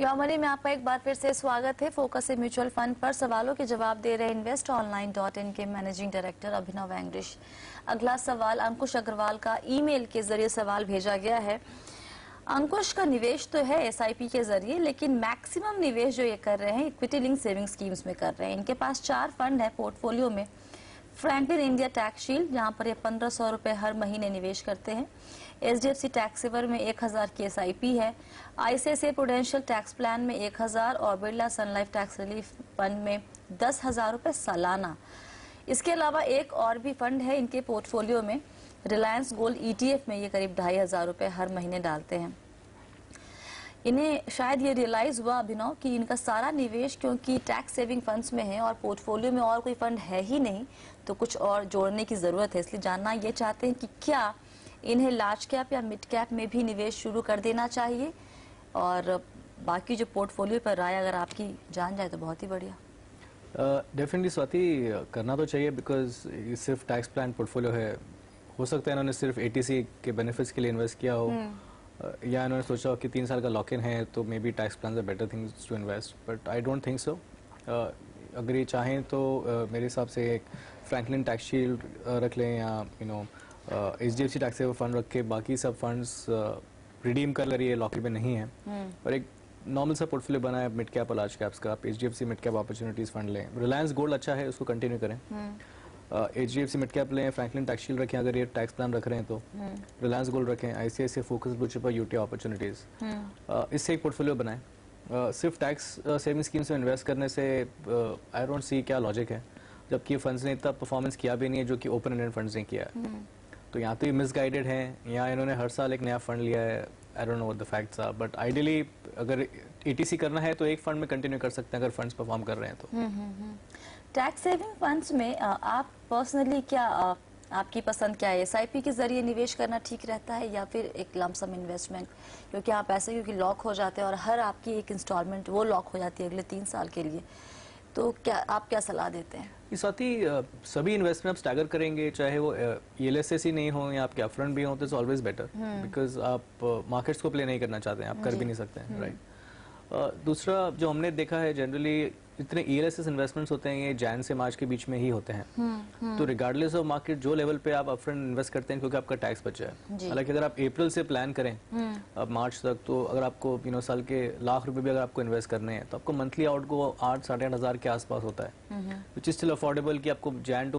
Your money में आपका एक बार फिर से स्वागत है। फोकस है म्यूचुअल फंड पर सवालों के जवाब दे रहे investonline.in के मैनेजिंग डायरेक्टर अभिनव एंग्रिश। अगला सवाल अंकुश अग्रवाल का ईमेल के जरिए सवाल भेजा गया है। अंकुश का निवेश तो है एसआईपी के जरिए, लेकिन मैक्सिमम निवेश जो ये कर रहे हैं इक्विटी लिंक सेविंग स्कीम्स में कर रहे हैं। इनके पास 4 फंड है पोर्टफोलियो में। फ्रैंकलिन इंडिया टैक्स शील्ड, जहां पर ये 1500 रुपए हर महीने निवेश करते हैं। एचडीएफसी टैक्स सेवर में 1000 की एसआईपी है। आईसीआईसीआई प्रूडेंशियल टैक्स प्लान में 1000 और बिरला सन लाइफ टैक्स रिलीफ फंड में 10,000 रुपए सालाना। इसके अलावा एक और भी फंड है इनके पोर्टफोलियो में, रिलायंस गोल्ड ईटीएफ में ये करीब 2500 रुपए हर महीने डालते हैं। इन्हें शायद ये रियलाइज हुआ अभिनव कि इनका सारा निवेश क्योंकि टैक्स सेविंग फंड्स में है और पोर्टफोलियो में और कोई फंड है ही नहीं, तो कुछ और जोड़ने की जरूरत है। इसलिए जानना ये चाहते हैं कि क्या इन्हें लार्ज कैप या मिड कैप में भी निवेश शुरू कर देना चाहिए, और बाकी जो पोर्टफोलियो पर राय अगर आपकी जान जाए तो बहुत ही बढ़िया। डेफिनेटली स्वाति, करना तो चाहिए बिकॉज ये सिर्फ टैक्स प्लान पोर्टफोलियो है। हो सकता है इन्होंने सिर्फ एटीसी के बेनिफिट्स के लिए इन्वेस्ट किया हो, या इन्होंने सोचा हो कि 3 साल का लॉक इन है तो maybe tax plan are better things to invest, but I don't think so. अगर ये चाहें तो मेरे हिसाब से एक फ्रैंकलिन टैक्स शील्ड रख लें, या एचडीएफसी टैक्स सेवर फंड रख के बाकी सब फंड्स रिडीम कर ले रही है, लॉक इन में नहीं है, और एक नॉर्मल सा पोर्टफोलियो बनाए मिड कैप और लार्ज कैप्स का। आप HDFC mid cap opportunities fund लें, रिलायंस गोल्ड अच्छा है, उसको कंटिन्यू करें। एचडीएफसी मिड कैप लें, फ्रैंकलिन टैक्स शील्ड रखें अगर ये टैक्स प्लान रख रहे हैं तो, रिलायंस गोल्ड रखें, आईसीआईसीआई फोकस ब्लू चिप और यूटी अपॉर्चुनिटीज, इससे एक पोर्टफोलियो बनाएं। सिर्फ टैक्स सेविंग स्कीम्स में इन्वेस्ट करने से आई डोंट सी क्या लॉजिक है, जबकि फंड्स ने इतना परफॉर्मेंस किया भी नहीं है जो कि ओपन एंडेड फंड्स ने किया है। तो यहाँ तो ये मिसगाइडेड है, या इन्होंने हर साल एक नया फंड लिया है। I don't know what the facts are, but ideally अगर एटीसी करना है तो एक फंड में कंटिन्यू कर सकते हैं अगर फंड्स परफॉर्म कर रहे हैं तो। टैक्स सेविंग फंड्स में आप पर्सनली क्या आपकी पसंद क्या है? एसआईपी के जरिए निवेश करना ठीक रहता है या फिर एक लमसम इन्वेस्टमेंट? क्योंकि आप पैसे क्योंकि लॉक हो जाते हैं और हर आपकी एक इंस्टॉलमेंट वो लॉक हो जाती है अगले 3 साल के लिए, तो क्या आप क्या सलाह देते हैं? इस साथ ही सभी इन्वेस्टमेंट आप स्टैगर करेंगे, चाहे वो ईएलएसएस ही नहीं हो या आपके अपफ्रंट भी हो, तो इट्स ऑलवेज बेटर, बिकॉज आप मार्केट्स को प्ले नहीं करना चाहते हैं, आप कर भी नहीं सकते हैं, राइट। दूसरा जो हमने देखा है, जनरली जितने ईएलएसएस इन्वेस्टमेंट्स होते हैं ये जैन से मार्च के बीच में ही होते हैं। तो रिगार्डलेस ऑफ मार्केट जो लेवल पे आप अपफ्रंट इन्वेस्ट करते हैं, क्योंकि आपका टैक्स बचा है। हालांकि अगर आप अप्रैल से प्लान करें अब मार्च तक, तो अगर आपको साल के लाख रुपए भी अगर आपको इन्वेस्ट करने हैं तो आपको मंथली आउट को 8-8,500 के आसपास होता है, विच इज स्टिल अफोर्डेबल कि आपको जैन